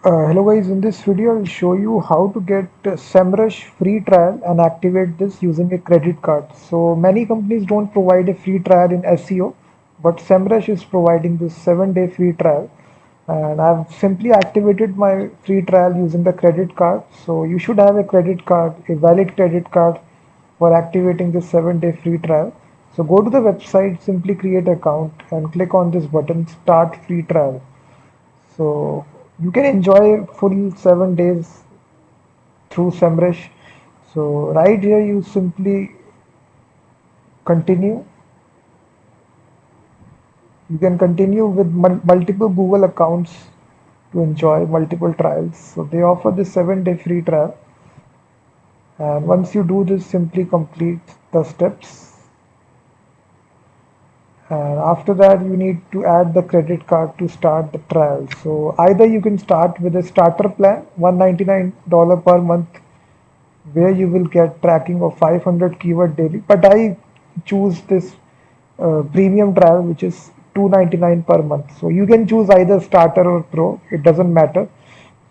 Hello guys, in this video I'll show you how to get Semrush free trial and activate this using a credit card. So many companies don't provide a free trial in SEO, but Semrush is providing this 7-day free trial. And I've simply activated my free trial using the credit card. So you should have a credit card, a valid credit card for activating this 7-day free trial. So go to the website, simply create account and click on this button, start free trial. So you can enjoy full 7 days through Semrush. So right here you simply continue. You can continue with multiple Google accounts to enjoy multiple trials. So they offer this 7-day free trial. And once you do this, simply complete the steps. And after that, you need to add the credit card to start the trial. So either you can start with a starter plan, $199 per month, where you will get tracking of 500 keyword daily. But I choose this premium trial, which is 299 per month. So you can choose either starter or pro, it doesn't matter.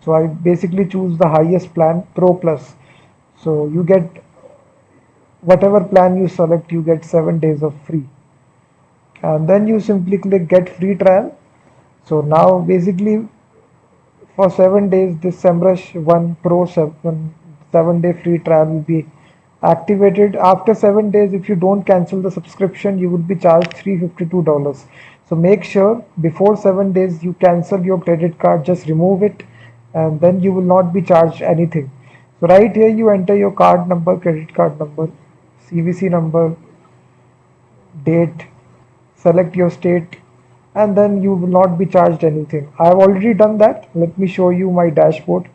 So I basically choose the highest plan, Pro Plus. So you get whatever plan you select, you get 7 days of free. And then you simply click get free trial. So now basically for 7 days, this Semrush One Pro 7 day free trial will be activated. After 7 days, if you don't cancel the subscription, you will be charged $352. So make sure before 7 days you cancel your credit card, just remove it, and then you will not be charged anything. So right here you enter your card number, credit card number, CVC number, date, select your state, and then you will not be charged anything. I have already done that. Let me show you my dashboard.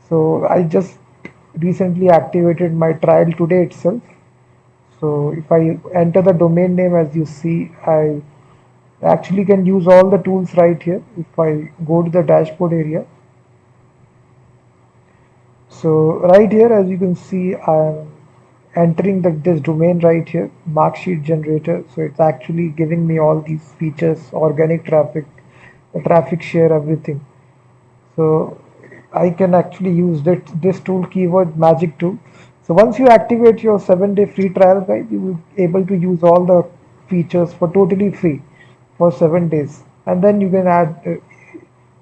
So I just recently activated my trial today itself. So if I enter the domain name, as you see, I actually can use all the tools right here. If I go to the dashboard area, so right here, as you can see, I'm entering this domain right here, mark sheet generator. So it's actually giving me all these features, organic traffic, the traffic share, everything. So I can actually use this tool, keyword magic tool. So once you activate your 7-day free trial guide, you will be able to use all the features for totally free for 7 days. And then you can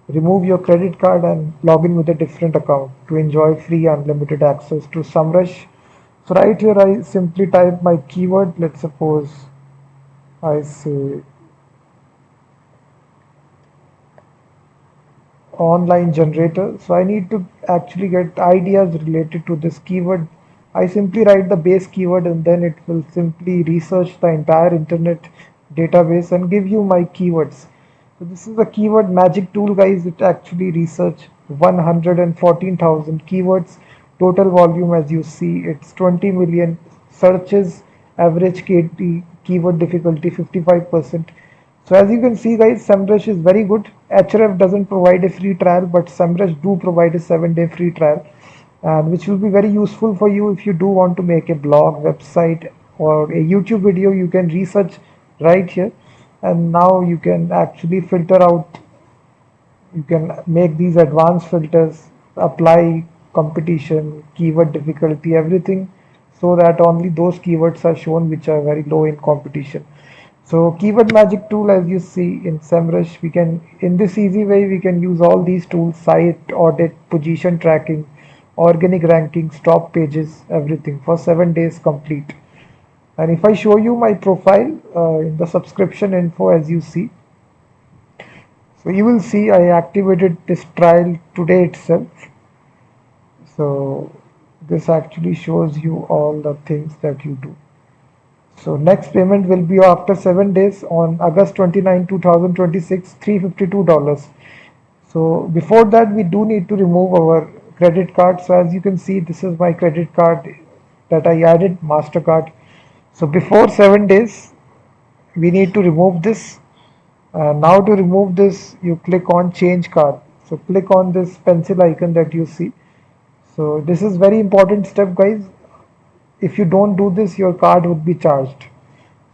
remove your credit card and log in with a different account to enjoy free unlimited access to Semrush. So right here I simply type my keyword. Let's suppose I say online generator. So I need to actually get ideas related to this keyword. I simply write the base keyword and then it will simply research the entire internet database and give you my keywords. So this is the keyword magic tool, guys. It actually research 114,000 keywords. Total volume, as you see, it's 20 million searches. Average KT, keyword difficulty 55%. So as you can see guys, Semrush is very good. Href doesn't provide a free trial, but Semrush do provide a 7-day free trial, and which will be very useful for you if you do want to make a blog, website, or a YouTube video. You can research right here, and now you can actually filter out. You can make these advanced filters, apply competition, keyword difficulty, everything, so that only those keywords are shown which are very low in competition. So keyword magic tool, as you see in Semrush, we can, in this easy way, we can use all these tools: site audit, position tracking, organic ranking, stop pages, everything for 7 days complete. And if I show you my profile in the subscription info, as you see, so you will see I activated this trial today itself. So this actually shows you all the things that you do. So next payment will be after 7 days on August 29, 2026, $352. So before that, we do need to remove our credit card. So as you can see, this is my credit card that I added, MasterCard. So before 7 days, we need to remove this. Now to remove this, you click on change card. So click on this pencil icon that you see. So this is very important step, guys. If you don't do this, your card would be charged.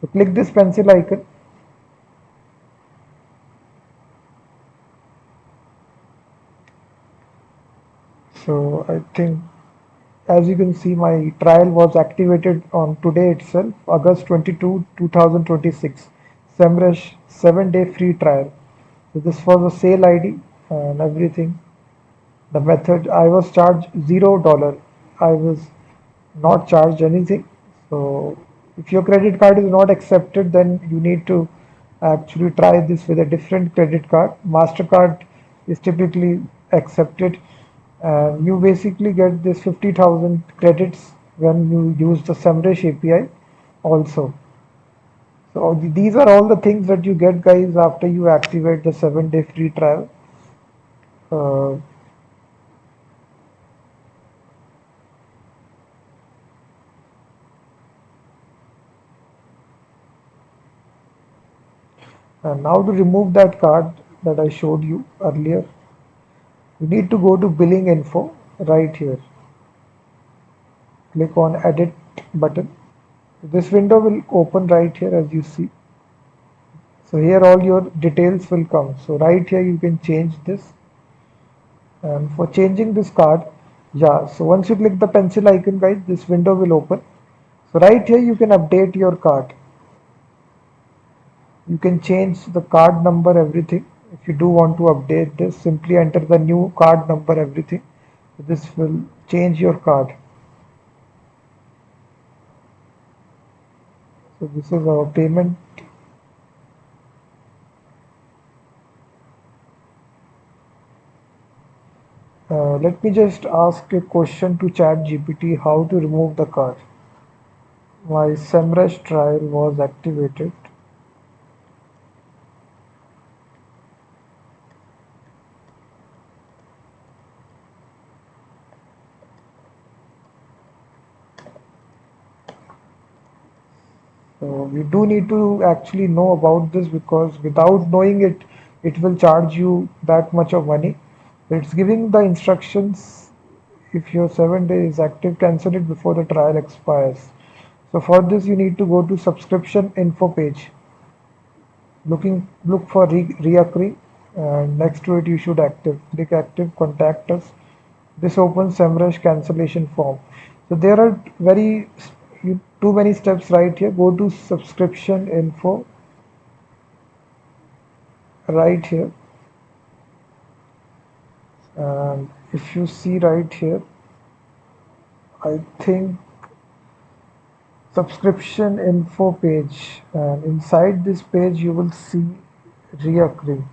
So click this pencil icon. So I think, as you can see, my trial was activated on today itself, August 22, 2026. Semrush 7-day free trial. So this was a sale ID and everything. The method I was charged $0. I was not charged anything. So if your credit card is not accepted, then you need to actually try this with a different credit card. MasterCard is typically accepted, and you basically get this 50,000 credits when you use the Semrush API also. So these are all the things that you get, guys, after you activate the 7-day free trial. Uh, and now to remove that card that I showed you earlier, you need to go to billing info right here. Click on edit button. This window will open right here as you see. So here all your details will come. So right here you can change this. And for changing this card, yeah, so once you click the pencil icon, guys, this window will open. So right here you can update your card. You can change the card number, everything. If you do want to update this, simply enter the new card number, everything. This will change your card. So this is our payment. Let me just ask a question to ChatGPT how to remove the card. My Semrush trial was activated. So we do need to actually know about this, because without knowing it, it will charge you that much of money. It's giving the instructions. If your 7 days is active, cancel it before the trial expires. So for this, you need to go to subscription info page. Look for reoccurring, and next to it you should active. Click active, contact us. This opens Semrush cancellation form. So there are too many steps right here. Go to subscription info right here, and if you see right here, I think subscription info page, and inside this page you will see reoccurring.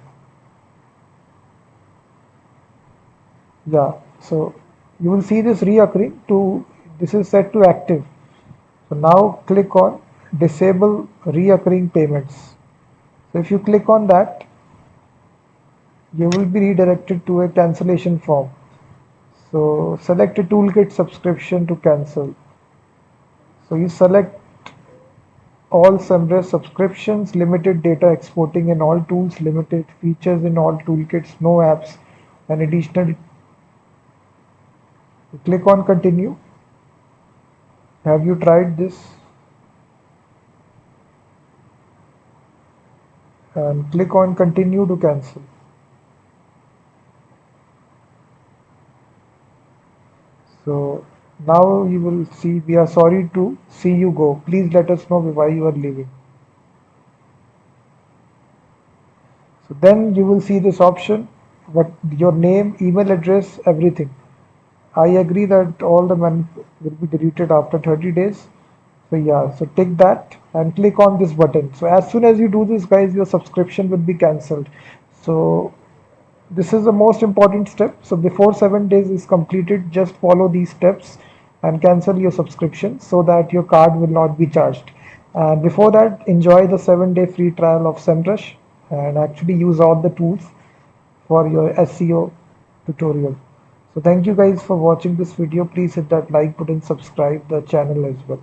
Yeah, so you will see this reoccurring to this is set to active. So now click on disable reoccurring payments. So if you click on that, you will be redirected to a cancellation form. So select a toolkit subscription to cancel. So you select all Semrush subscriptions, limited data exporting in all tools, limited features in all toolkits, no apps, and additional. Click on continue. Have you tried this? And click on continue to cancel. So now you will see, we are sorry to see you go. Please let us know why you are leaving. So then you will see this option, what your name, email address, everything. I agree that all the money will be deleted after 30 days. So yeah, so tick that and click on this button. So as soon as you do this, guys, your subscription will be cancelled. So this is the most important step. So before 7 days is completed, just follow these steps and cancel your subscription so that your card will not be charged. And before that, enjoy the 7-day free trial of Semrush and actually use all the tools for your SEO tutorial. So thank you guys for watching this video. Please hit that like button, subscribe the channel as well.